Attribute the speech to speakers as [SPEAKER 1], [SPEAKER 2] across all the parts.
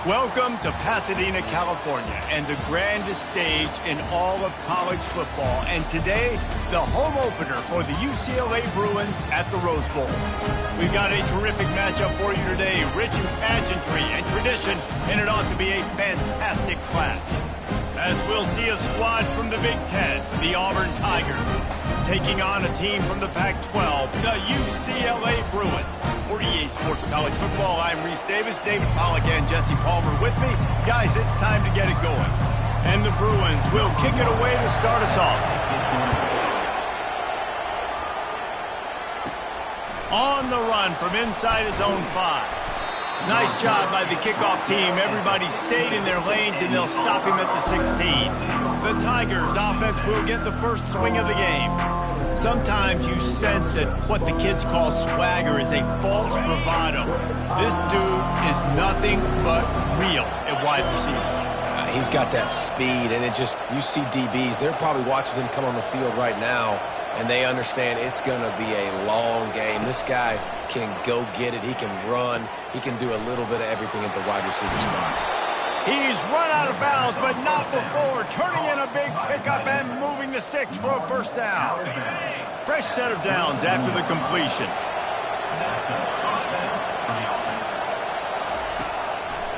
[SPEAKER 1] Welcome to Pasadena, California, and the grandest stage in all of college football. And today, the home opener for the UCLA Bruins at the Rose Bowl. We've got a terrific matchup for you today, rich in pageantry and tradition, and it ought to be a fantastic clash. As we'll see a squad from the Big Ten, the Auburn Tigers, taking on a team from the Pac-12, the UCLA Bruins. For EA Sports College Football, I'm Reese Davis, David Pollack, and Jesse Palmer with me. Guys, it's time to get it going. And the Bruins will kick it away to start us off. On the run from inside his own 5. Nice job by the kickoff team. Everybody stayed in their lanes, and they'll stop him at the 16. The Tigers' offense will get the first swing of the game. Sometimes you sense that what the kids call swagger is a false bravado. This dude is nothing but real at wide receiver.
[SPEAKER 2] He's got that speed, and you see DBs, they're probably watching him come on the field right now, and they understand it's going to be a long game. This guy can go get it. He can run. He can do a little bit of everything at the wide receiver spot.
[SPEAKER 1] He's run out of bounds, but not before. Turning in a big pickup and moving the sticks for a first down. Fresh set of downs after the completion.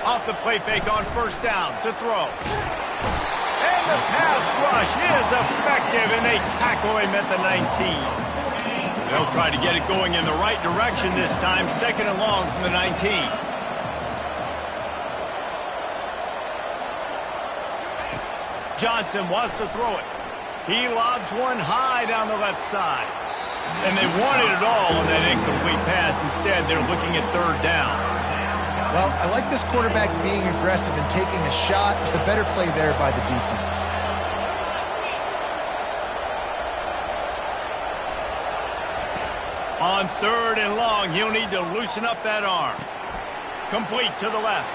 [SPEAKER 1] Off the play fake on first down to throw. And the pass rush is effective, and they tackle him at the 19. They'll try to get it going in the right direction this time. Second and long from the 19. Johnson wants to throw it. He lobs one high down the left side. And they wanted it all on that incomplete pass. Instead, they're looking at third down.
[SPEAKER 3] Well, I like this quarterback being aggressive and taking a shot. There's a better play there by the defense.
[SPEAKER 1] On third and long, he'll need to loosen up that arm. Complete to the left.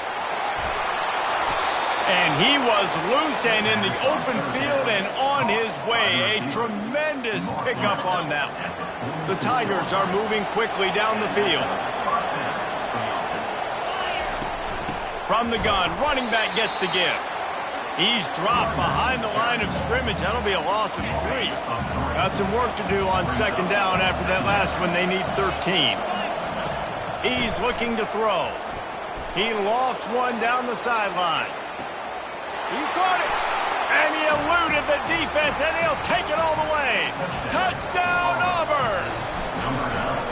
[SPEAKER 1] And he was loose and in the open field and on his way. A tremendous pickup on that one. The Tigers are moving quickly down the field. From the gun, running back gets to give. He's dropped behind the line of scrimmage. That'll be a loss of 3. Got some work to do on second down after that last one. They need 13. He's looking to throw. He lofts one down the sideline. He caught it, and he eluded the defense, and he'll take it all the way. Touchdown, Auburn!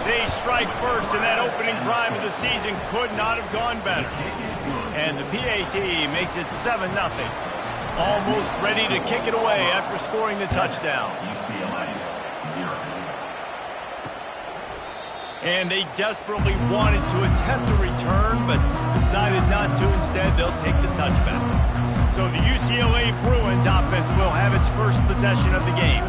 [SPEAKER 1] They strike first, and that opening drive of the season could not have gone better. And the PAT makes it 7-0. Almost ready to kick it away after scoring the touchdown. And they desperately wanted to attempt a return, but decided not to. Instead, they'll take the touchback. So the UCLA Bruins offense will have its first possession of the game.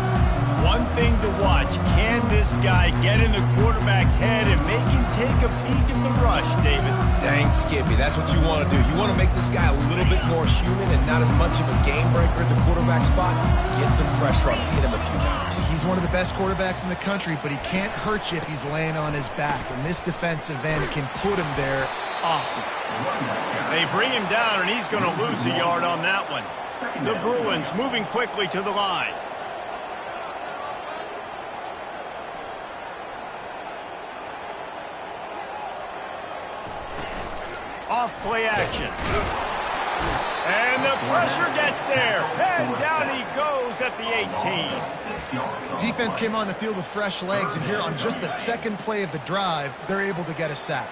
[SPEAKER 1] One thing to watch, can this guy get in the quarterback's head and make him take a peek at the rush, David?
[SPEAKER 2] Dang, Skippy, that's what you want to do. You want to make this guy a little bit more human and not as much of a game breaker at the quarterback spot. Get some pressure on him, hit him a few times.
[SPEAKER 3] He's one of the best quarterbacks in the country, but he can't hurt you if he's laying on his back. And this defensive end can put him there often.
[SPEAKER 1] They bring him down, and he's going to lose a yard on that one. The Bruins moving quickly to the line. Off play action. And the pressure gets there. And down he goes at the 18.
[SPEAKER 3] Defense came on the field with fresh legs, and here on just the second play of the drive, they're able to get a sack.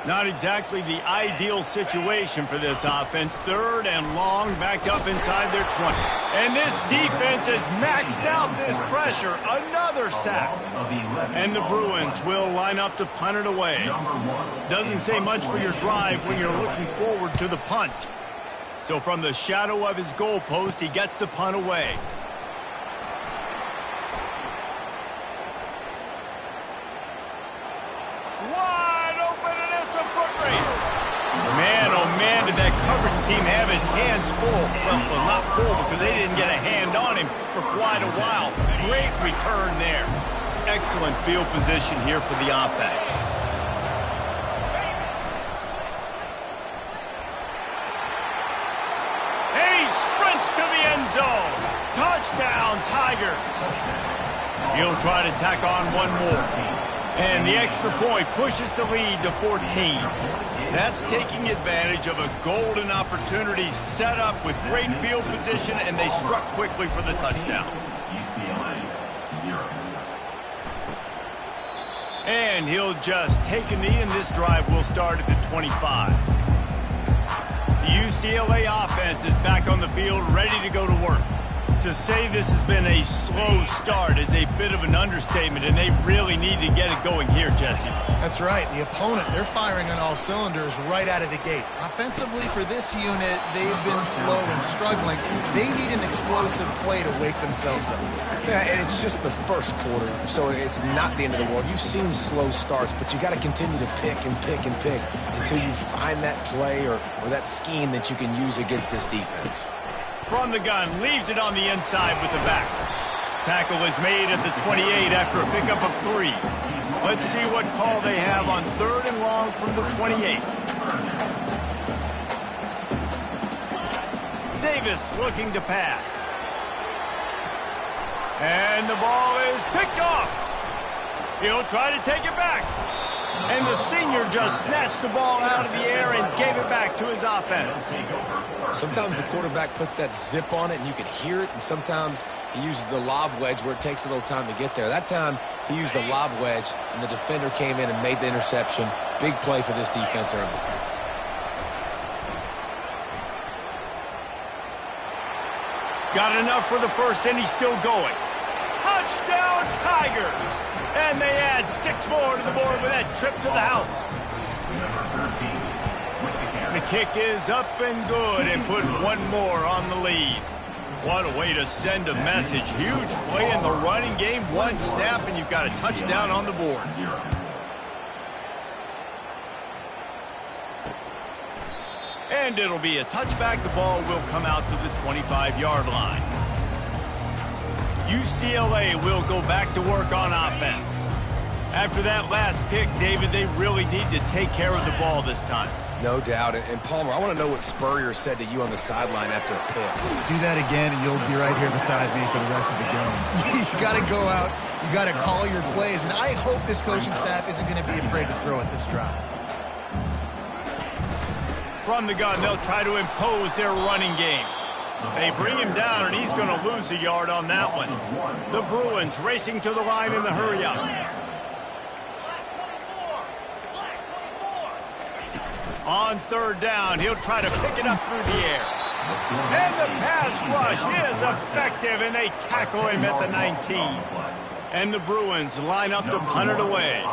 [SPEAKER 1] Not exactly the ideal situation for this offense. Third and long, backed up inside their 20. And this defense has maxed out this pressure. Another sack. And the Bruins will line up to punt it away. Doesn't say much for your drive when you're looking forward to the punt. So from the shadow of his goalpost, he gets the punt away. Man, oh man, did that coverage team have its hands full. Well, not full because they didn't get a hand on him for quite a while. Great return there. Excellent field position here for the offense. end zone. Touchdown, Tigers. He'll try to tack on one more. And the extra point pushes the lead to 14. That's taking advantage of a golden opportunity set up with great field position, and they struck quickly for the touchdown.
[SPEAKER 4] UCLA, 0.
[SPEAKER 1] And he'll just take a knee, and this drive will start at the 25. The UCLA offense is back on the field, ready to go to work. To say this has been a slow start is a bit of an understatement, and they really need to get it going here, Jesse.
[SPEAKER 3] That's right. The opponent, they're firing on all cylinders right out of the gate. Offensively, for this unit, they've been slow and struggling. They need an explosive play to wake themselves up.
[SPEAKER 2] Yeah, and it's just the first quarter, so it's not the end of the world. You've seen slow starts, but you got to continue to pick and pick and pick until you find that play or that scheme that you can use against this defense.
[SPEAKER 1] From the gun, leaves it on the inside with the back. Tackle is made at the 28 after a pickup of 3. Let's see what call they have on 3rd and long from the 28. Davis looking to pass. And the ball is picked off. He'll try to take it back. And the senior just snatched the ball out of the air and gave it back to his offense.
[SPEAKER 2] Sometimes the quarterback puts that zip on it and you can hear it, and sometimes he uses the lob wedge where it takes a little time to get there. That time he used the lob wedge and the defender came in and made the interception. Big play for this defense early.
[SPEAKER 1] Got enough for the first, and he's still going. Touchdown, Tigers! And they add 6 more to the board with that trip to the house. The kick is up and good and put 1 more on the lead. What a way to send a message. Huge play in the running game. 1 snap, and you've got a touchdown on the board. And it'll be a touchback. The ball will come out to the 25-yard line. UCLA will go back to work on offense. After that last pick, David, they really need to take care of the ball this time.
[SPEAKER 2] No doubt. And Palmer, I want to know what Spurrier said to you on the sideline after a pick.
[SPEAKER 3] Do that again, and you'll be right here beside me for the rest of the game. You got to go out. You got to call your plays, and I hope this coaching staff isn't going to be afraid to throw at this drive.
[SPEAKER 1] From the gun, they'll try to impose their running game. They bring him down, and he's going to lose a yard on that one. The Bruins racing to the line in the hurry-up. On 3rd down, he'll try to pick it up through the air. And the pass rush is effective, and they tackle him at the 19. And the Bruins line up to punt it away.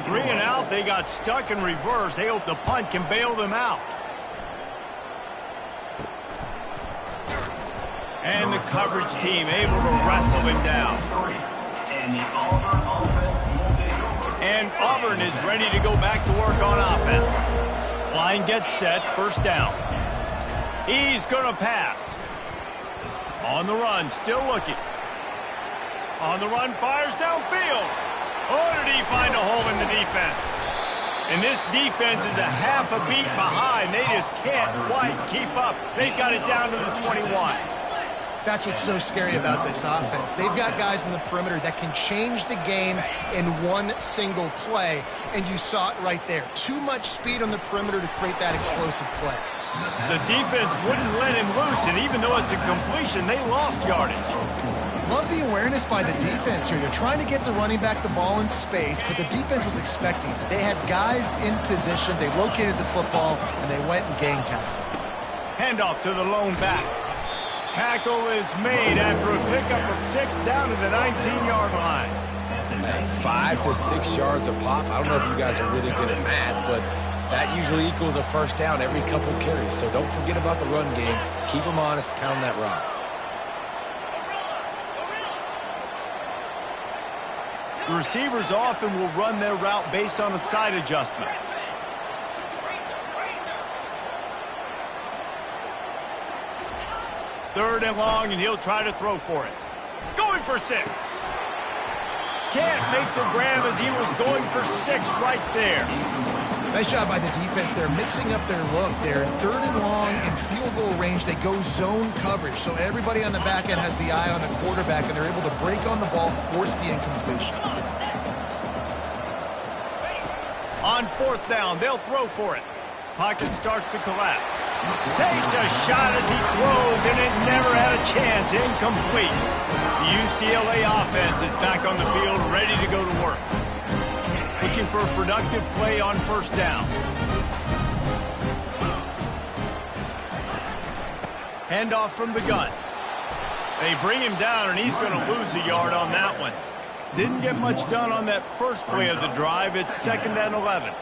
[SPEAKER 1] 3 and out, they got stuck in reverse. They hope the punt can bail them out. And the coverage team able to wrestle him down. And Auburn is ready to go back to work on offense. Line gets set, 1st down. He's going to pass. On the run, still looking. On the run, fires downfield. Oh, did he find a hole in the defense? And this defense is a half a beat behind. They just can't quite keep up. They've got it down to the 21.
[SPEAKER 3] That's what's so scary about this offense. They've got guys in the perimeter that can change the game in one single play, and you saw it right there. Too much speed on the perimeter to create that explosive play.
[SPEAKER 1] The defense wouldn't let him loose, and even though it's a completion, they lost yardage.
[SPEAKER 3] Love the awareness by the defense here. They're trying to get the running back the ball in space, but the defense was expecting it. They had guys in position, they located the football, and they went and gang tackled.
[SPEAKER 1] Handoff to the lone back. Tackle is made after a pickup of 6 down to the 19-yard line.
[SPEAKER 2] Hey, 5 to 6 yards a pop. I don't know if you guys are really good at math, but that usually equals a 1st down every couple carries. So don't forget about the run game. Keep them honest, pound that rock.
[SPEAKER 1] The receivers often will run their route based on a side adjustment. Third and long, and he'll try to throw for it. Going for 6. Can't make the grab as he was going for 6 right there.
[SPEAKER 3] Nice job by the defense. They're mixing up their look. They're 3rd and long in field goal range. They go zone coverage. So everybody on the back end has the eye on the quarterback, and they're able to break on the ball, force the incompletion.
[SPEAKER 1] On 4th down, they'll throw for it. Pocket starts to collapse. Takes a shot as he throws, and it never had a chance. Incomplete. The UCLA offense is back on the field, ready to go to work. Looking for a productive play on 1st down. Handoff from the gun. They bring him down, and he's going to lose a yard on that one. Didn't get much done on that first play of the drive. It's 2nd and 11.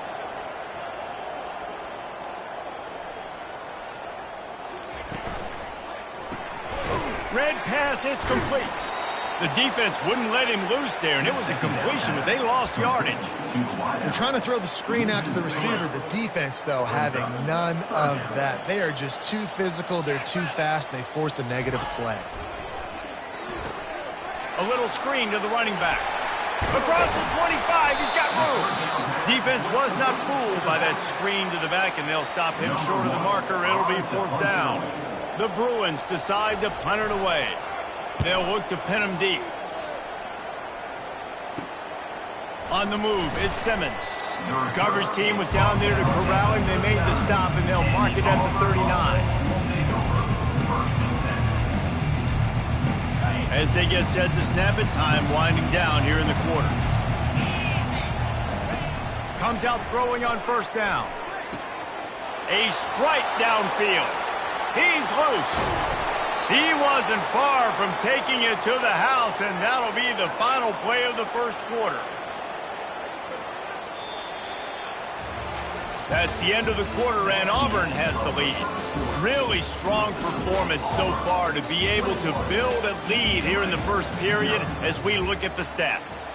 [SPEAKER 1] Red pass, it's complete. The defense wouldn't let him loose there, and it was a completion, but they lost yardage.
[SPEAKER 3] They're trying to throw the screen out to the receiver. The defense, though, having none of that. They are just too physical. They're too fast, and they force a negative play.
[SPEAKER 1] A little screen to the running back. Across the 25, he's got room. Defense was not fooled by that screen to the back, and they'll stop him short of the marker. It'll be 4th down. The Bruins decide to punt it away. They'll look to pin him deep. On the move, it's Simmons. The coverage team was down there to corral him. They made the stop, and they'll mark it at the 39. As they get set to snap it, time winding down here in the quarter. Comes out throwing on 1st down. A strike downfield. He's loose. He wasn't far from taking it to the house, and that'll be the final play of the 1st quarter. That's the end of the quarter, and Auburn has the lead. Really strong performance so far to be able to build a lead here in the 1st period as we look at the stats.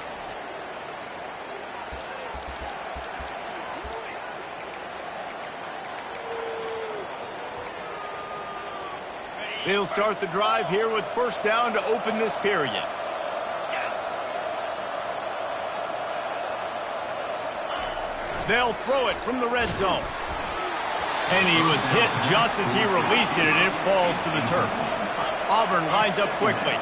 [SPEAKER 1] They'll start the drive here with 1st down to open this period. They'll throw it from the red zone. And he was hit just as he released it, and it falls to the turf. Auburn lines up quickly.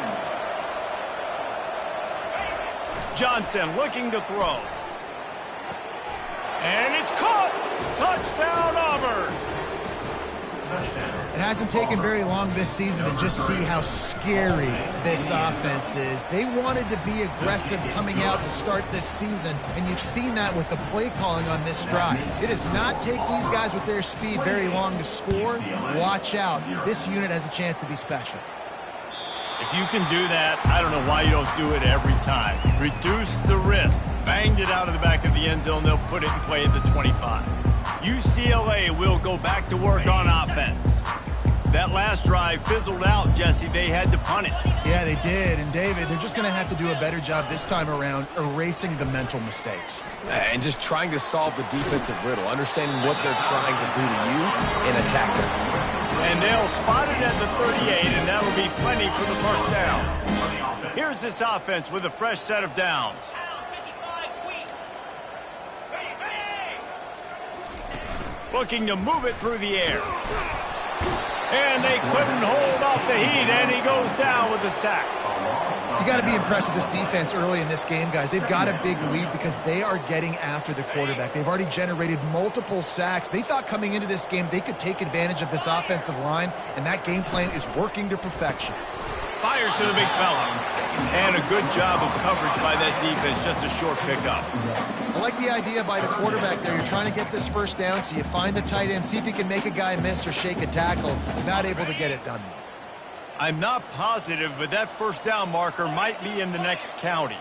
[SPEAKER 1] Johnson looking to throw. And it's caught! Touchdown, Auburn!
[SPEAKER 3] It hasn't taken very long this season to just see how scary this offense is. They wanted to be aggressive coming out to start this season, and you've seen that with the play calling on this drive. It does not take these guys with their speed very long to score. Watch out. This unit has a chance to be special.
[SPEAKER 1] If you can do that, I don't know why you don't do it every time. Reduce the risk. Banged it out of the back of the end zone. They'll put it in play at the 25. UCLA will go back to work on offense. That last drive fizzled out, Jesse. They had to punt it.
[SPEAKER 3] Yeah, they did. And, David, they're just going to have to do a better job this time around erasing the mental mistakes.
[SPEAKER 2] And just trying to solve the defensive riddle, understanding what they're trying to do to you and attack them.
[SPEAKER 1] And they'll spot it at the 38, and that'll be plenty for the 1st down. Here's this offense with a fresh set of downs. Looking to move it through the air. And they couldn't hold off the heat, and he goes down with a sack.
[SPEAKER 3] You got to be impressed with this defense early in this game, guys. They've got a big lead because they are getting after the quarterback. They've already generated multiple sacks. They thought coming into this game they could take advantage of this offensive line, and that game plan is working to perfection.
[SPEAKER 1] Fires to the big fella. And a good job of coverage by that defense, just a short pickup.
[SPEAKER 3] I like the idea by the quarterback there. You're trying to get this 1st down, so you find the tight end, see if he can make a guy miss or shake a tackle. Not able to get it done.
[SPEAKER 1] I'm not positive, but that 1st down marker might be in the next county.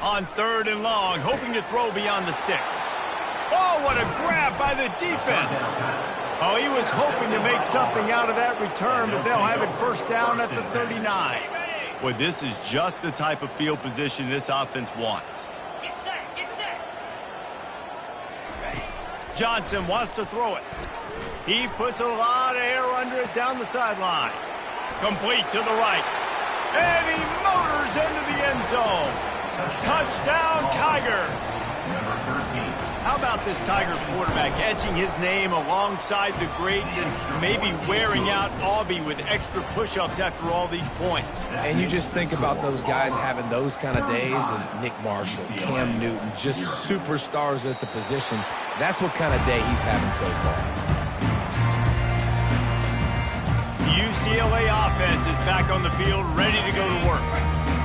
[SPEAKER 1] On 3rd and long, hoping to throw beyond the sticks. Oh, what a grab by the defense. Oh, he was hoping to make something out of that return, but they'll have it 1st down at the 39. Well, this is just the type of field position this offense wants.
[SPEAKER 5] Get set.
[SPEAKER 1] Johnson wants to throw it. He puts a lot of air under it down the sideline. Complete to the right. And he motors into the end zone. Touchdown, Tiger.
[SPEAKER 4] Number 13.
[SPEAKER 1] How about this Tiger quarterback etching his name alongside the greats and maybe wearing out Auburn with extra push-ups after all these points?
[SPEAKER 2] And you just think about those guys having those kind of days as Nick Marshall, Cam Newton, just superstars at the position. That's what kind of day he's having so far.
[SPEAKER 1] UCLA offense is back on the field, ready to go to work.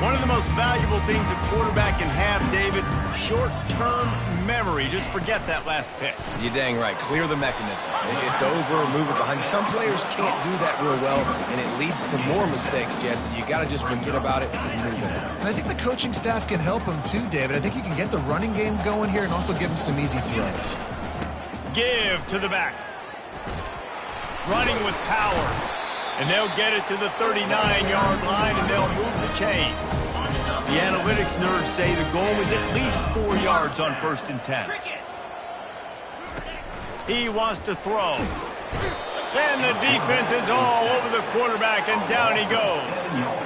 [SPEAKER 1] One of the most valuable things a quarterback can have, David, short-term memory. Just forget that last pick.
[SPEAKER 2] You're dang right. Clear the mechanism. It's over, move it behind you. Some players can't do that real well, and it leads to more mistakes, Jesse. You got to just forget about it and move it.
[SPEAKER 3] And I think the coaching staff can help him too, David. I think you can get the running game going here and also give him some easy throws.
[SPEAKER 1] Give to the back. Running with power. And they'll get it to the 39-yard line, and they'll move the chains. The analytics nerds say the goal is at least 4 yards on 1st and 10. He wants to throw. Then the defense is all over the quarterback, and down he goes.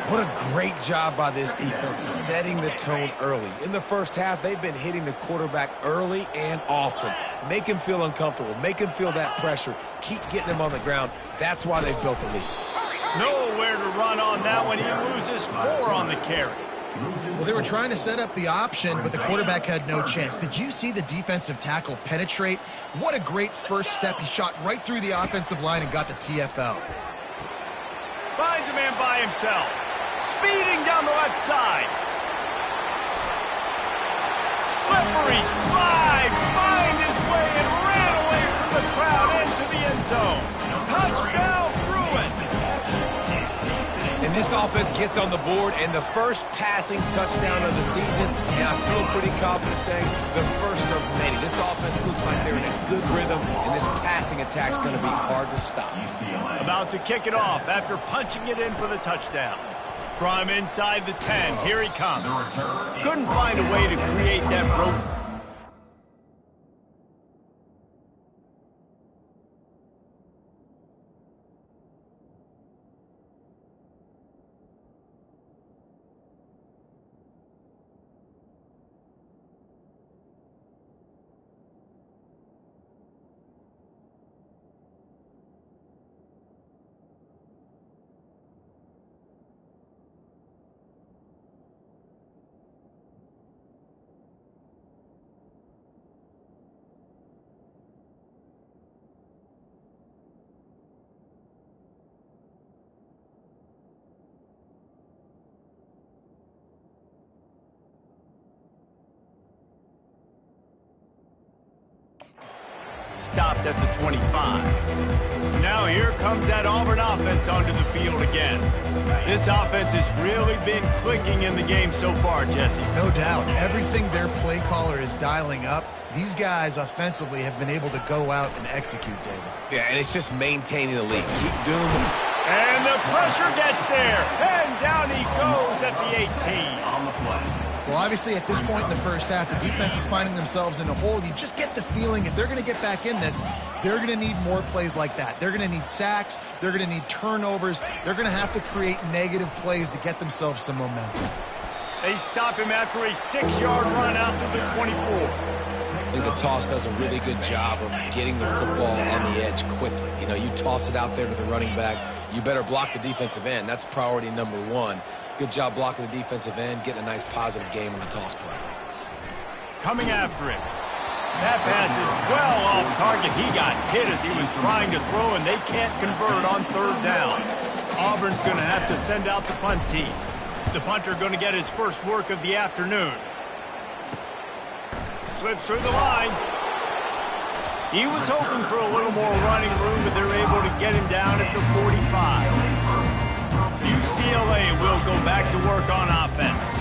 [SPEAKER 2] What a great job by this defense setting the tone early. In the first half, they've been hitting the quarterback early and often. Make him feel uncomfortable. Make him feel that pressure. Keep getting him on the ground. That's why they've built the lead.
[SPEAKER 1] Nowhere to run on that one. He loses 4 on the carry.
[SPEAKER 3] Well, they were trying to set up the option, but the quarterback had no chance. Did you see the defensive tackle penetrate? What a great first step. He shot right through the offensive line and got the TFL.
[SPEAKER 1] Finds a man by himself. Speeding down the left side. Slippery slide. Find his way and ran away from the crowd into the end zone. Touchdown, Bruin.
[SPEAKER 2] And this offense gets on the board, and the first passing touchdown of the season, and I feel pretty confident saying the first of many. This offense looks like they're in a good rhythm, and this passing attack's going to be hard to stop.
[SPEAKER 1] About to kick it off after punching it in for the touchdown. From inside the 10, here he comes. Couldn't find a way to create that broke. Stopped at the 25. Now here comes that Auburn offense onto the field again. This offense has really been clicking in the game so far, Jesse.
[SPEAKER 3] No doubt. Everything their play caller is dialing up, these guys offensively have been able to go out and execute, David.
[SPEAKER 2] Yeah, and it's just maintaining the lead. Keep doing it.
[SPEAKER 1] And the pressure gets there. And down he goes at the 18.
[SPEAKER 4] On the play.
[SPEAKER 3] Well, obviously, at this point in the first half, the defense is finding themselves in a hole. You just get the feeling if they're going to get back in this, they're going to need more plays like that. They're going to need sacks. They're going to need turnovers. They're going to have to create negative plays to get themselves some momentum.
[SPEAKER 1] They stop him after a 6-yard run out to the 24.
[SPEAKER 2] I think the toss does a really good job of getting the football on the edge quickly. You know, you toss it out there to the running back, you better block the defensive end. That's priority number 1. Good job blocking the defensive end, getting a nice positive game on the toss play.
[SPEAKER 1] Coming after him. That pass is well off target. He got hit as he was trying to throw, and they can't convert on 3rd down. Auburn's going to have to send out the punt team. The punter going to get his first work of the afternoon. Slips through the line. He was hoping for a little more running room, but they're able to get him down at the 45. UCLA will go back to work on offense.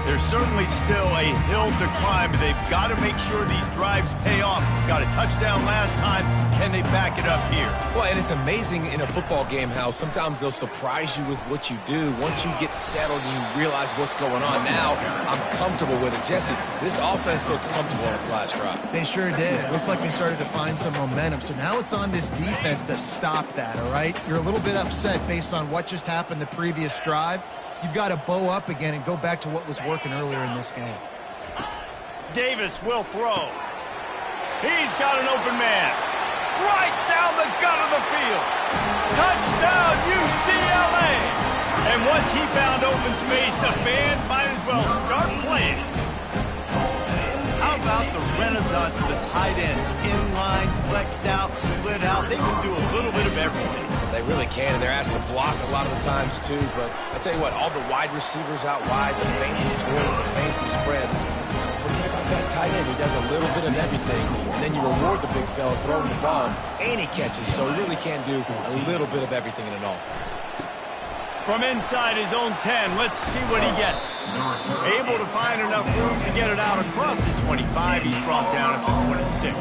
[SPEAKER 1] There's certainly still a hill to climb, but they've got to make sure these drives pay off. Got a touchdown last time. Can they back it up here?
[SPEAKER 2] Well, and it's amazing in a football game how sometimes they'll surprise you with what you do. Once you get settled and you realize what's going on, now I'm comfortable with it. Jesse, this offense looked comfortable on its last drive.
[SPEAKER 3] They sure did. It looked like they started to find some momentum. So now it's on this defense to stop that, all right? You're a little bit upset based on what just happened the previous drive. You've got to bow up again and go back to what was working earlier in this game.
[SPEAKER 1] Davis will throw. He's got an open man. Right down the gut of the field. Touchdown, UCLA. And once he found open space, the band might as well start playing. How about the renaissance of the tight ends? Inline, flexed out, split out. They can do a little bit of everything.
[SPEAKER 2] They really can, and they're asked to block a lot of the times, too. But I tell you what, all the wide receivers out wide, the fancy toys, the fancy spread, forget about that tight end. He does a little bit of everything, and then you reward the big fella throwing the ball, and he catches. So he really can do a little bit of everything in an offense.
[SPEAKER 1] From inside his own 10, let's see what he gets. Able to find enough room to get it out across the 25. He's brought down at the 26.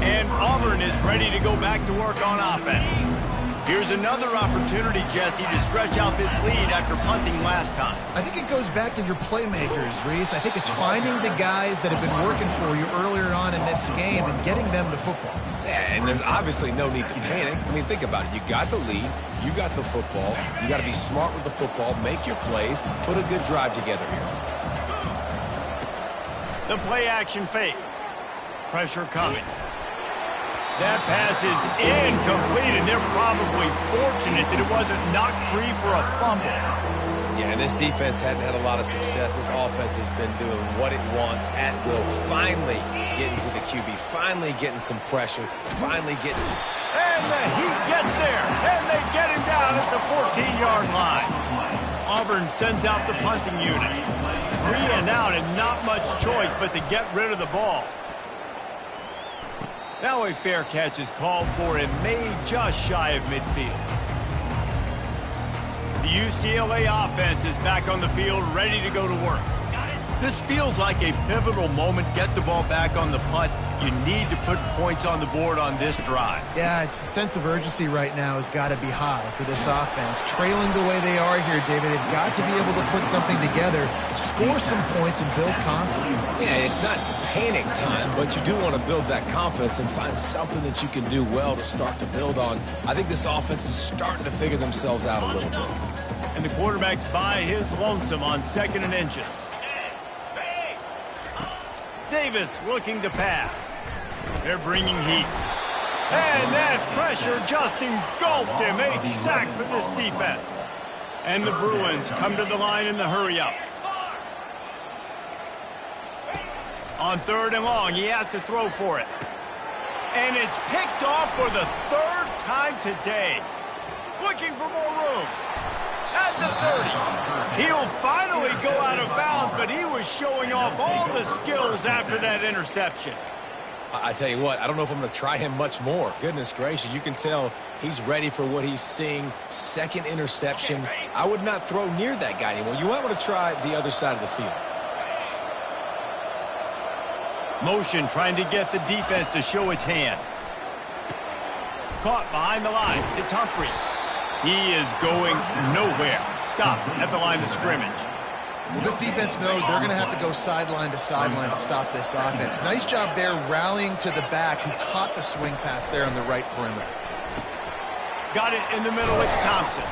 [SPEAKER 1] And Auburn is ready to go back to work on offense. Here's another opportunity, Jesse, to stretch out this lead after punting last time.
[SPEAKER 3] I think it goes back to your playmakers, Reese. I think it's finding the guys that have been working for you earlier on in this game and getting them the football.
[SPEAKER 2] Yeah, and there's obviously no need to panic. I mean, think about it. You got the lead. You got the football. You got to be smart with the football, make your plays, put a good drive together here.
[SPEAKER 1] The play-action fake. Pressure coming. That pass is incomplete, and they're probably fortunate that it wasn't knocked free for a fumble.
[SPEAKER 2] Yeah, and this defense hadn't had a lot of success. This offense has been doing what it wants at will. Finally getting to the QB, finally getting some pressure, finally getting...
[SPEAKER 1] And the Heat gets there, and they get him down at the 14-yard line. Auburn sends out the punting unit. 3 and out, and not much choice but to get rid of the ball. Now a fair catch is called for and made just shy of midfield. The UCLA offense is back on the field, ready to go to work. This feels like a pivotal moment. Get the ball back on the punt. You need to put points on the board on this drive.
[SPEAKER 3] Yeah, it's a sense of urgency right now has got to be high for this offense. Trailing the way they are here, David, they've got to be able to put something together, score some points, and build confidence.
[SPEAKER 2] Yeah, it's not panic time, but you do want to build that confidence and find something that you can do well to start to build on. I think this offense is starting to figure themselves out a little bit.
[SPEAKER 1] And the quarterback's by his lonesome on 2nd and inches. Davis looking to pass. They're bringing heat. And that pressure just engulfed him. A sack for this defense. And the Bruins come to the line in the hurry-up. On 3rd and long, he has to throw for it. And it's picked off for the 3rd time today. Looking for more room. At the 30. He'll finally go out of bounds, but he was showing off all the skills after that interception.
[SPEAKER 2] I tell you what, I don't know if I'm going to try him much more. Goodness gracious, you can tell he's ready for what he's seeing. 2nd interception. I would not throw near that guy anymore. You might want to try the other side of the field.
[SPEAKER 1] Motion trying to get the defense to show his hand. Caught behind the line. It's Humphries. He is going nowhere. Stop at the line of scrimmage.
[SPEAKER 3] Well, this defense knows they're going to have to go sideline to stop this offense. Nice job there rallying to the back who caught the swing pass there on the right perimeter.
[SPEAKER 1] Got it in the middle. It's Thompson.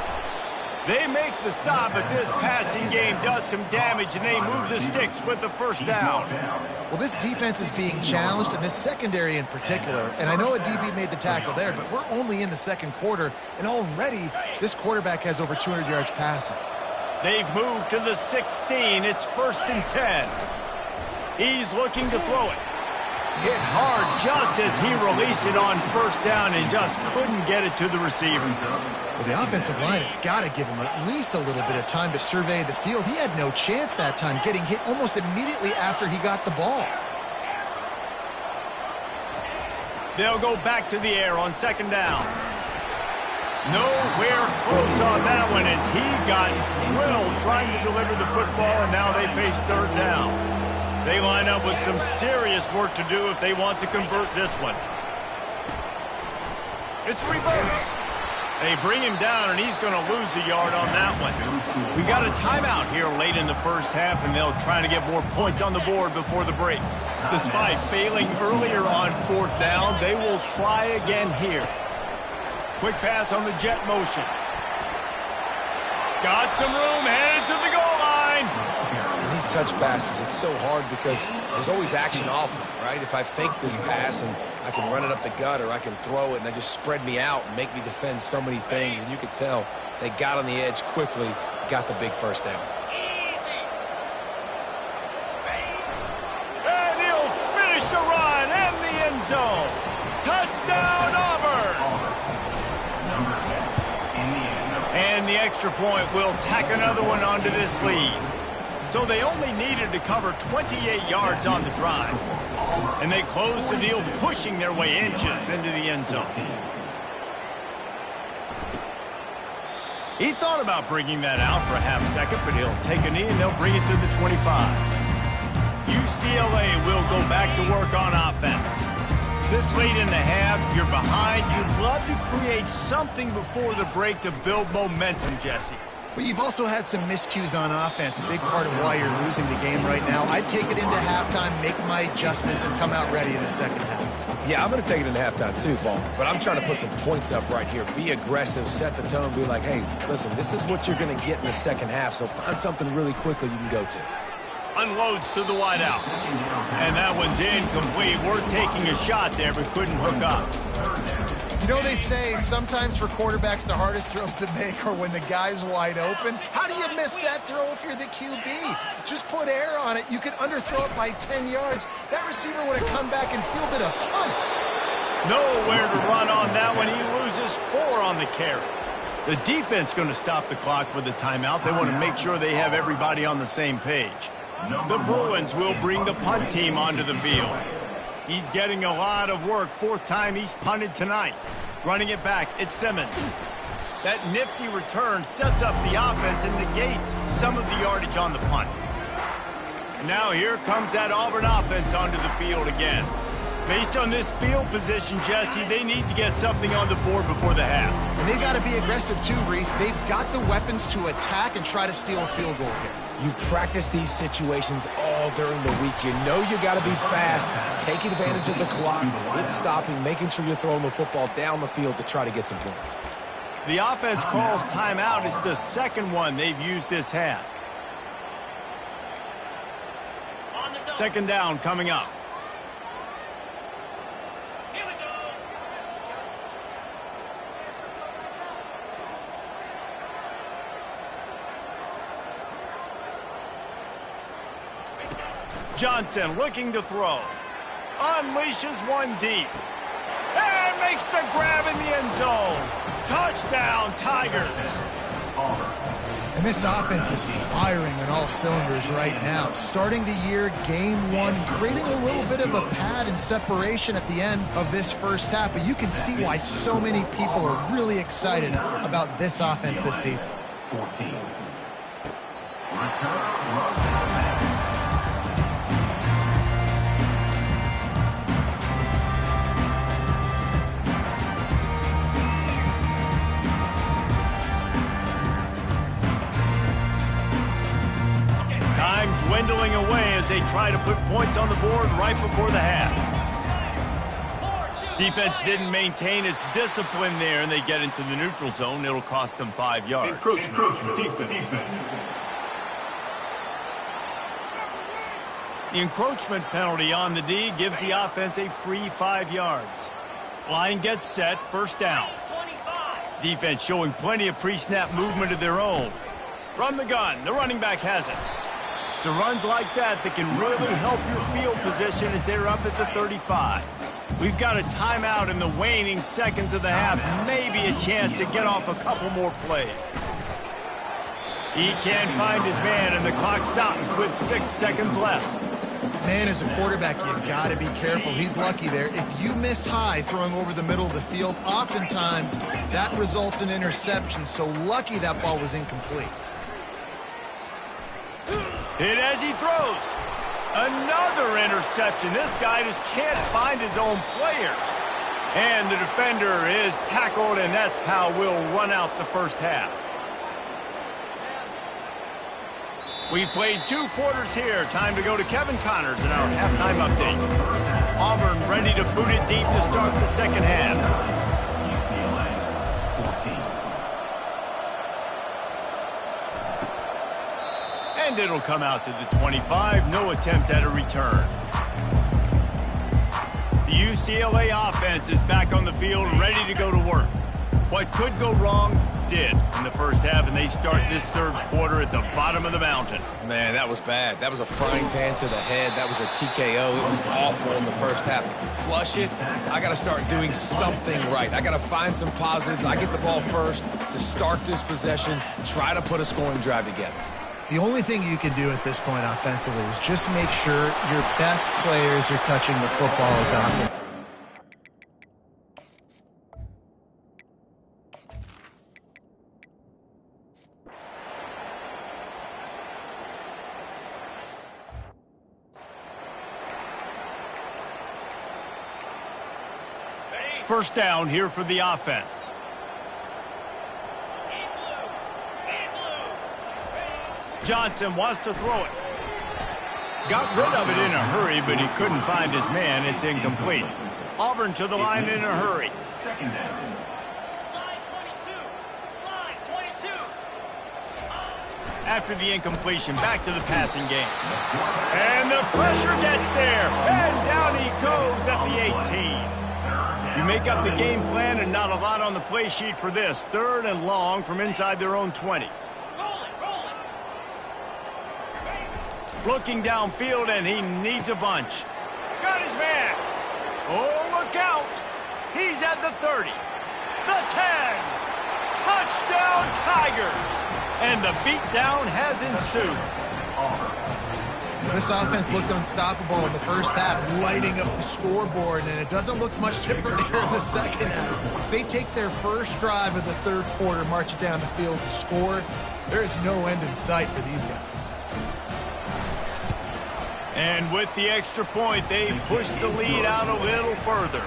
[SPEAKER 1] They make the stop, but this passing game does some damage, and they move the sticks with the 1st down.
[SPEAKER 3] Well, this defense is being challenged, and this secondary in particular. And I know a DB made the tackle there, but we're only in the 2nd quarter, and already this quarterback has over 200 yards passing.
[SPEAKER 1] They've moved to the 16. It's 1st and 10. He's looking to throw it. Hit hard just as he released it on 1st down and just couldn't get it to the receiver.
[SPEAKER 3] Well, the offensive line has got to give him at least a little bit of time to survey the field. He had no chance that time, getting hit almost immediately after he got the ball.
[SPEAKER 1] They'll go back to the air on 2nd down. Nowhere close on that one as he got drilled trying to deliver the football, and now they face 3rd down. They line up with some serious work to do if they want to convert this one. It's reverse. They bring him down, and he's going to lose a yard on that one. We got a timeout here late in the 1st half, and they'll try to get more points on the board before the break. Despite failing earlier on 4th down, they will try again here. Quick pass on the jet motion. Got some room, headed to the goal line.
[SPEAKER 3] And he
[SPEAKER 2] these touch passes, it's so hard because there's always action off of it, right? If I fake this pass and I can run it up the gut or I can throw it and they just spread me out and make me defend so many things. And you could tell they got on the edge quickly, got the big first down.
[SPEAKER 1] And he'll finish the run and the end zone. Touchdown, Auburn! And the extra point will tack another one onto this lead. So they only needed to cover 28 yards on the drive. And they closed the deal, pushing their way inches into the end zone. He thought about bringing that out for a half second, but he'll take a knee and they'll bring it to the 25. UCLA will go back to work on offense. This late in the half, you're behind. You'd love to create something before the break to build momentum, Jesse.
[SPEAKER 3] But you've also had some miscues on offense, a big part of why you're losing the game right now. I'd take it into halftime, make my adjustments, and come out ready in the second half.
[SPEAKER 2] Yeah, I'm going to take it into halftime too, Paul. But I'm trying to put some points up right here. Be aggressive, set the tone, be like, hey, listen, this is what you're going to get in the second half, so find something really quickly you can go to.
[SPEAKER 1] Unloads to the wideout. And that one's incomplete. We're taking a shot there, but couldn't hook up.
[SPEAKER 3] You know, they say sometimes for quarterbacks the hardest throws to make are when the guy's wide open. How do you miss that throw if you're the QB? Just put air on it. You could underthrow it by 10 yards. That receiver would have come back and fielded a punt.
[SPEAKER 1] Nowhere to run on that one. He loses 4 on the carry. The defense going to stop the clock with a timeout. They want to make sure they have everybody on the same page. The Bruins will bring the punt team onto the field. He's getting a lot of work. 4th time he's punted tonight. Running it back, it's Simmons. That nifty return sets up the offense and negates some of the yardage on the punt. Now here comes that Auburn offense onto the field again. Based on this field position, Jesse, they need to get something on the board before the half.
[SPEAKER 3] And they've got to be aggressive too, Reese. They've got the weapons to attack and try to steal a field goal here.
[SPEAKER 2] You practice these situations all during the week. You know you got to be fast, take advantage of the clock, it's stopping, making sure you're throwing the football down the field to try to get some points.
[SPEAKER 1] The offense calls timeout. It's the second one they've used this half. Second down coming up. Johnson looking to throw. Unleashes one deep. And makes the grab in the end zone. Touchdown, Tigers.
[SPEAKER 3] And this offense is firing on all cylinders right now. Starting the year, game 1, creating a little bit of a pad and separation at the end of this first half. But you can see why so many people are really excited about this offense this season.
[SPEAKER 4] 14.
[SPEAKER 1] Time dwindling away as they try to put points on the board right before the half. Defense didn't maintain its discipline there, and they get into the neutral zone. It'll cost them 5 yards.
[SPEAKER 4] Encroachment. Defense.
[SPEAKER 1] The encroachment penalty on the D gives the offense a free 5 yards. Line gets set, first down. Defense showing plenty of pre-snap movement of their own. From the gun, the running back has it. So runs like that can really help your field position as they're up at the 35. We've got a timeout in the waning seconds of the half. Maybe a chance to get off a couple more plays. He can't find his man, and the clock stops with 6 seconds left.
[SPEAKER 3] Man, as a quarterback, you got to be careful. He's lucky there. If you miss high throwing over the middle of the field, oftentimes that results in interception. So lucky that ball was incomplete.
[SPEAKER 1] Hit as he throws. Another interception. This guy just can't find his own players. And the defender is tackled, and that's how we'll run out the first half. We've played 2 quarters here. Time to go to Kevin Connors in our halftime update. Auburn ready to boot it deep to start the second half.
[SPEAKER 4] UCLA 14.
[SPEAKER 1] And it'll come out to the 25. No attempt at a return. The UCLA offense is back on the field, ready to go to work. What could go wrong did in the first half, and they start this third quarter at the bottom of the mountain.
[SPEAKER 2] Man, that was bad. That was a frying pan to the head. That was a TKO. It was awful in the first half. Flush it. I got to start doing something right. I got to find some positives. I get the ball first to start this possession, try to put a scoring drive together.
[SPEAKER 3] The only thing you can do at this point offensively is just make sure your best players are touching the football as often.
[SPEAKER 1] First down here for the offense. Johnson wants to throw it. Got rid of it in a hurry, but he couldn't find his man. It's incomplete. Auburn to the line in a hurry.
[SPEAKER 4] Second down.
[SPEAKER 1] After the incompletion, back to the passing game. And the pressure gets there. And down he goes at the 18. You make up the game plan and not a lot on the play sheet for this. Third and long from inside their own 20. Looking downfield, and he needs a bunch. Got his man. Oh, look out. He's at the 30. The 10. Touchdown, Tigers. And the beatdown has ensued.
[SPEAKER 3] This offense looked unstoppable in the first half, lighting up the scoreboard, and it doesn't look much different here in the second half. They take their first drive of the third quarter, march it down the field to score. There is no end in sight for these guys.
[SPEAKER 1] And with the extra point, they push the lead out a little further.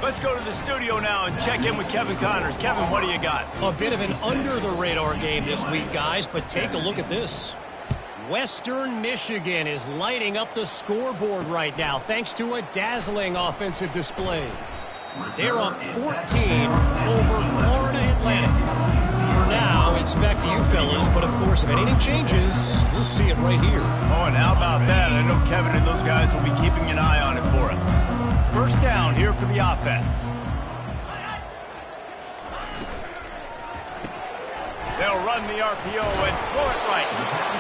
[SPEAKER 1] Let's go to the studio now and check in with Kevin Connors. Kevin, what do you got?
[SPEAKER 5] A bit of an under-the-radar game this week, guys, but take a look at this. Western Michigan is lighting up the scoreboard right now thanks to a dazzling offensive display. They're up 14 over Florida Atlantic. For now, it's back to you fellas, but of course, if anything changes, we'll see it right here.
[SPEAKER 1] Oh, and how about that? I know Kevin and those guys will be keeping an eye on it for us. First down here for the offense. They'll run the RPO and throw it right.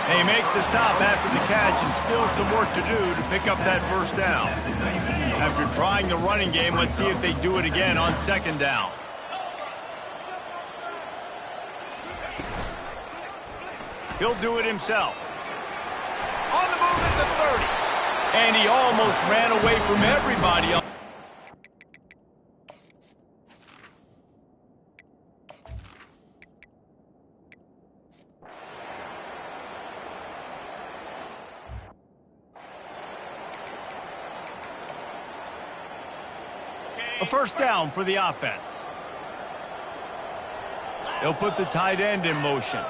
[SPEAKER 1] They make the stop after the catch, and still some work to do to pick up that first down. After trying the running game, let's see if they do it again on second down. He'll do it himself. On the move at the 30. And he almost ran away from everybody. A first down for the offense. They'll put the tight end in motion.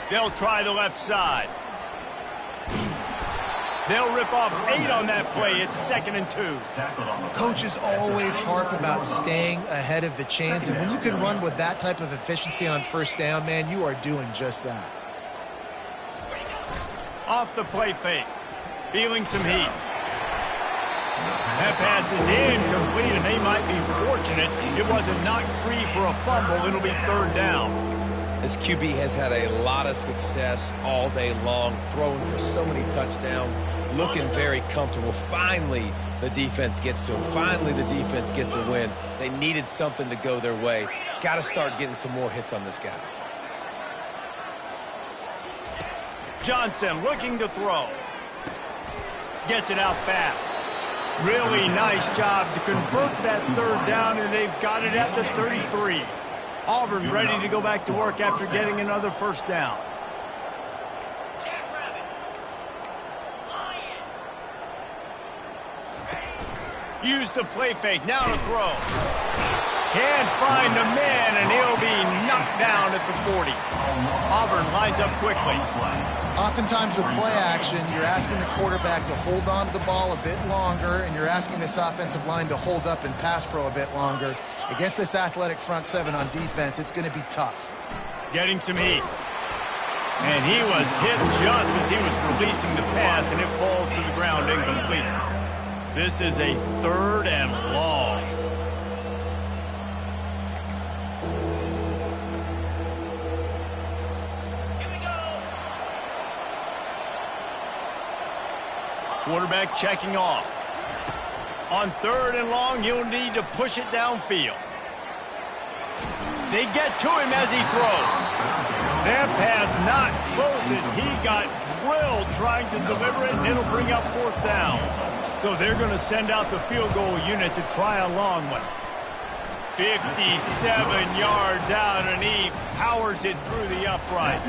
[SPEAKER 1] They'll try the left side. They'll rip off 8 on that play. It's 2nd and 2.
[SPEAKER 3] Coaches always harp about staying ahead of the chains, and when you can run with that type of efficiency on first down, man, you are doing just that.
[SPEAKER 1] Off the play fake. Feeling some heat. That pass is incomplete, and they might be fortunate it wasn't knocked free for a fumble. It'll be third down.
[SPEAKER 2] This QB has had a lot of success all day long, throwing for so many touchdowns, looking very comfortable. Finally, the defense gets to him. Finally, the defense gets a win. They needed something to go their way. Got to start getting some more hits on this guy.
[SPEAKER 1] Johnson looking to throw. Gets it out fast. Really nice job to convert that third down, and they've got it at the 33. Auburn ready to go back to work after getting another first down. Use the play fake, now to throw. Can't find a man, and he'll be knocked down at the 40. Auburn lines up quickly.
[SPEAKER 3] Oftentimes with play action, you're asking the quarterback to hold on to the ball a bit longer, and you're asking this offensive line to hold up and pass pro a bit longer. Against this athletic front seven on defense, it's going to be tough.
[SPEAKER 1] Getting some heat. And he was hit just as he was releasing the pass, and it falls to the ground incomplete. This is a 3rd and long. Quarterback checking off. On 3rd and long, he'll need to push it downfield. They get to him as he throws. That pass not close as he got drilled trying to deliver it, and it'll bring up 4th down. So they're going to send out the field goal unit to try a long one. 57 yards out, and he powers it through the uprights.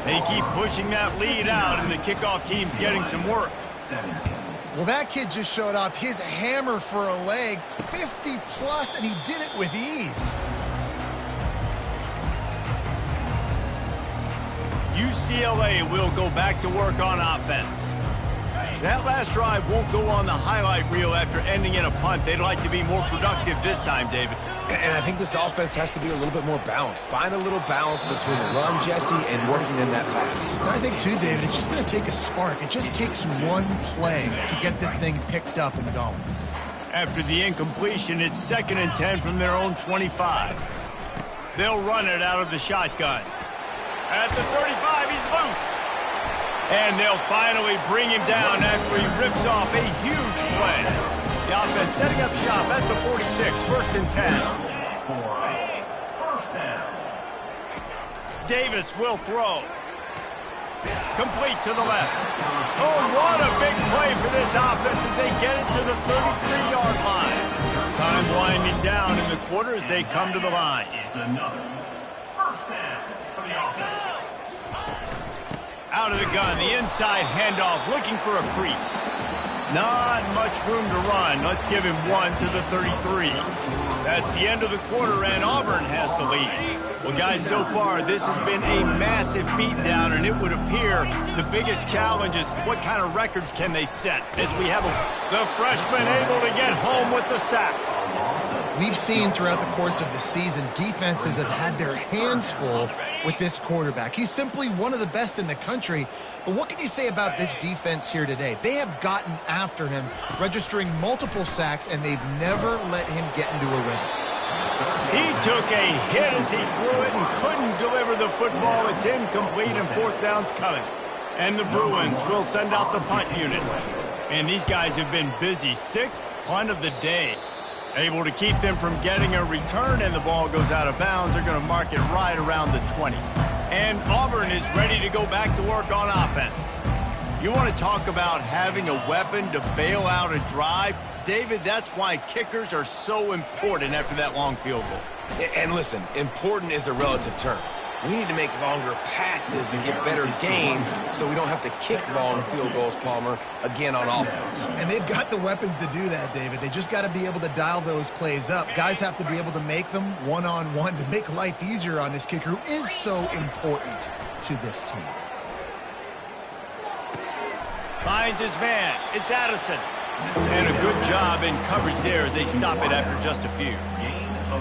[SPEAKER 1] They keep pushing that lead out, and the kickoff team's getting some work.
[SPEAKER 3] Well, that kid just showed off his hammer for a leg, 50-plus, and he did it with ease.
[SPEAKER 1] UCLA will go back to work on offense. That last drive won't go on the highlight reel after ending in a punt. They'd like to be more productive this time, David.
[SPEAKER 2] And I think this offense has to be a little bit more balanced. Find a little balance between the run, Jesse, and working in that pass.
[SPEAKER 3] And I think, too, David, it's just going to take a spark. It just takes one play to get this thing picked up and going.
[SPEAKER 1] After the incompletion, it's 2nd and 10 from their own 25. They'll run it out of the shotgun. At the 35, he's loose. And they'll finally bring him down after he rips off a huge play. The offense setting up shop at the 46, 1st and 10. Davis will throw. Complete to the left. Oh, what a big play for this offense as they get it to the 33-yard line. Time winding down in the quarter as they come to the line. Out of the gun, the inside handoff, looking for a crease. Not much room to run. Let's give him 1 to the 33. That's the end of the quarter, and Auburn has the lead. Well, guys, so far, this has been a massive beatdown, and it would appear the biggest challenge is what kind of records can they set as we have the freshman able to get home with the sack.
[SPEAKER 3] We've seen throughout the course of the season, defenses have had their hands full with this quarterback. He's simply one of the best in the country. But what can you say about this defense here today? They have gotten after him, registering multiple sacks, and they've never let him get into a rhythm.
[SPEAKER 1] He took a hit as he threw it and couldn't deliver the football. It's incomplete, and 4th down's coming. And the Bruins will send out the punt unit. And these guys have been busy. 6th punt of the day. Able to keep them from getting a return, and the ball goes out of bounds. They're going to mark it right around the 20. And Auburn is ready to go back to work on offense. You want to talk about having a weapon to bail out a drive? David, that's why kickers are so important after that long field goal.
[SPEAKER 2] And listen, important is a relative term. We need to make longer passes and get better gains so we don't have to kick long field goals, Palmer, again on offense.
[SPEAKER 3] And they've got the weapons to do that, David. They just got to be able to dial those plays up. Guys have to be able to make them one-on-one to make life easier on this kicker who is so important to this team.
[SPEAKER 1] Finds his man. It's Addison. And a good job in coverage there as they stop it after just a few.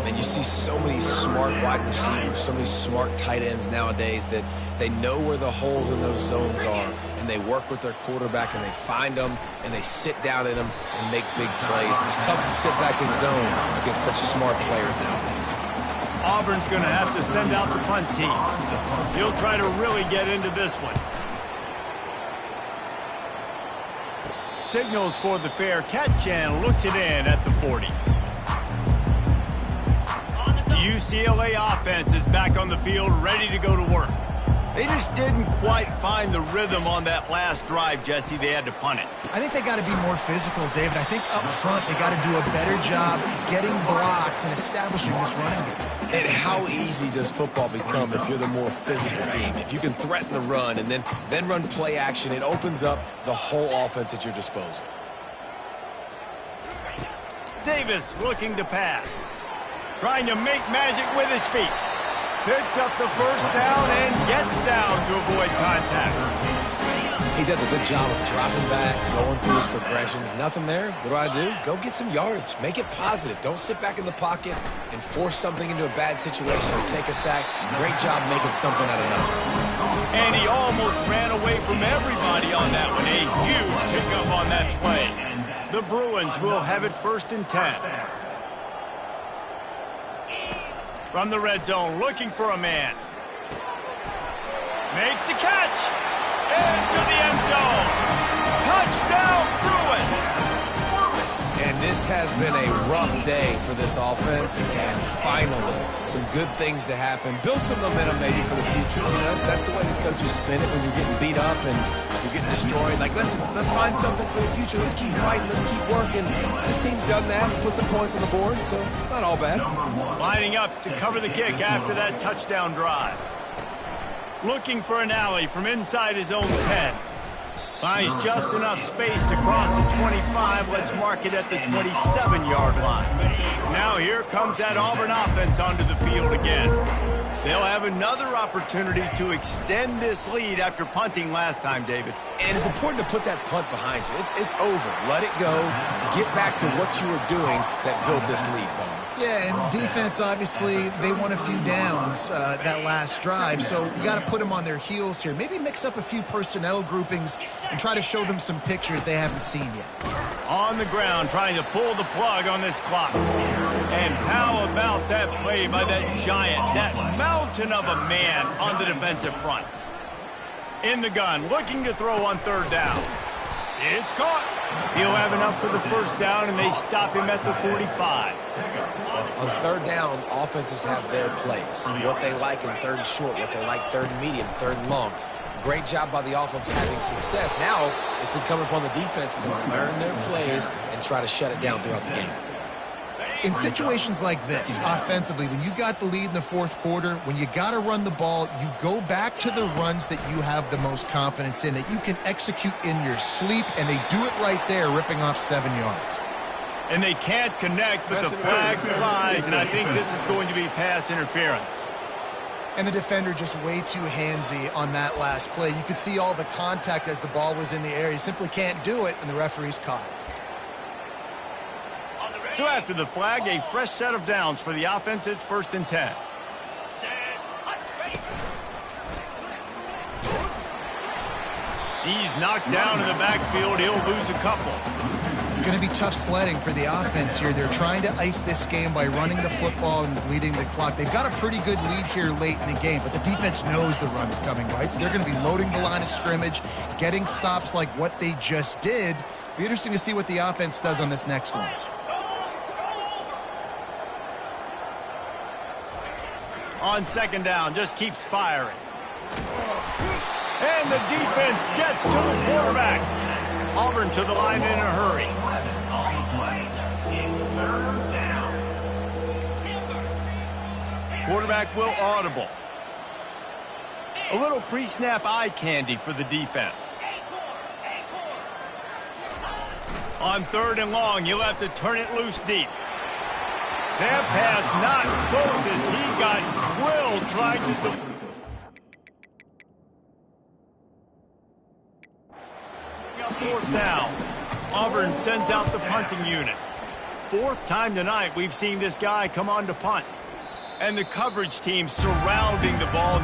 [SPEAKER 2] And you see so many smart wide receivers, so many smart tight ends nowadays that they know where the holes in those zones are, and they work with their quarterback, and they find them, and they sit down in them and make big plays. It's tough to sit back in zone against such smart players nowadays.
[SPEAKER 1] Auburn's going to have to send out the punt team. He'll try to really get into this one. Signals for the fair catch and looks it in at the 40. UCLA offense is back on the field, ready to go to work. They just didn't quite find the rhythm on that last drive, Jesse. They had to punt it.
[SPEAKER 3] I think they got to be more physical, David. I think up front they got to do a better job getting blocks and establishing this running game.
[SPEAKER 2] And how easy does football become if you're the more physical team? If you can threaten the run and then run play action, it opens up the whole offense at your disposal.
[SPEAKER 1] Davis looking to pass. Trying to make magic with his feet. Picks up the 1st down and gets down to avoid contact.
[SPEAKER 2] He he does a good job of dropping back, going through his progressions. Nothing there. What do? Go get some yardage. Make it positive. Don't sit back in the pocket and force something into a bad situation or take a sack. Great job making something out of nothing.
[SPEAKER 1] And he almost ran away from everybody on that one. A huge pickup on that play. The Bruins will have it 1st and 10. From the red zone, looking for a man. Makes the catch. Into the end zone. Touchdown, Bruins.
[SPEAKER 2] And this has been a rough day for this offense. And finally, some good things to happen. Build some momentum maybe for the future. You know, that's the way the coaches spin it when you're getting beat up and you're getting destroyed. Like, listen, let's find something for the future. Let's keep fighting. Let's keep working. This team's done that. Put some points on the board, so it's not all bad.
[SPEAKER 1] Lining up to cover the kick after that touchdown drive. Looking for an alley from inside his own 10. Finds just enough space to cross the 25. Let's mark it at the 27-yard line. Now here comes that Auburn offense onto the field again. They'll have another opportunity to extend this lead after punting last time, David.
[SPEAKER 2] And it's important to put that punt behind you. It's over. Let it go. Get back to what you were doing that built this lead, Tom.
[SPEAKER 3] Yeah, and defense, obviously, they won a few downs that last drive, so you got to put them on their heels here. Maybe mix up a few personnel groupings and try to show them some pictures they haven't seen yet.
[SPEAKER 1] On the ground, trying to pull the plug on this clock. And how about that play by that giant, that mountain of a man on the defensive front? In the gun, looking to throw on 3rd down. It's caught. He'll have enough for the 1st down, and they stop him at the 45.
[SPEAKER 2] On 3rd down, offenses have their plays. What they like in 3rd and short, what they like 3rd and medium, 3rd and long. Great job by the offense having success. Now it's incumbent upon the defense to learn their plays and try to shut it down throughout the game.
[SPEAKER 3] In situations like this, offensively, when you got the lead in the 4th quarter, when you got to run the ball, you go back to the runs that you have the most confidence in, that you can execute in your sleep, and they do it right there, ripping off 7 yards.
[SPEAKER 1] And they can't connect, but the flag flies, and I think this is going to be pass interference.
[SPEAKER 3] And the defender just way too handsy on that last play. You could see all the contact as the ball was in the air. He simply can't do it, and the referee's caught it.
[SPEAKER 1] So after the flag, a fresh set of downs for the offense. It's 1st and 10. He's knocked down in the backfield. He'll lose a couple.
[SPEAKER 3] It's going to be tough sledding for the offense here. They're trying to ice this game by running the football and leading the clock. They've got a pretty good lead here late in the game, but the defense knows the run is coming, right? So they're going to be loading the line of scrimmage, getting stops like what they just did. Be interesting to see what the offense does on this next one.
[SPEAKER 1] On 2nd down, just keeps firing. And the defense gets to the quarterback. Auburn to the line in a hurry. Quarterback will audible. A little pre-snap eye candy for the defense. On 3rd and long, you'll have to turn it loose deep. That pass not close as he got drilled trying to... 4th down. Auburn sends out the punting unit. 4th time tonight we've seen this guy come on to punt. And the coverage team surrounding the ball.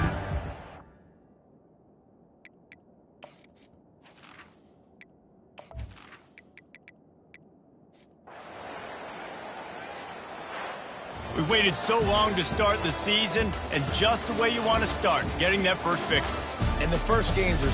[SPEAKER 1] We waited so long to start the season, and just the way you want to start, getting that first victory.
[SPEAKER 2] And the first games are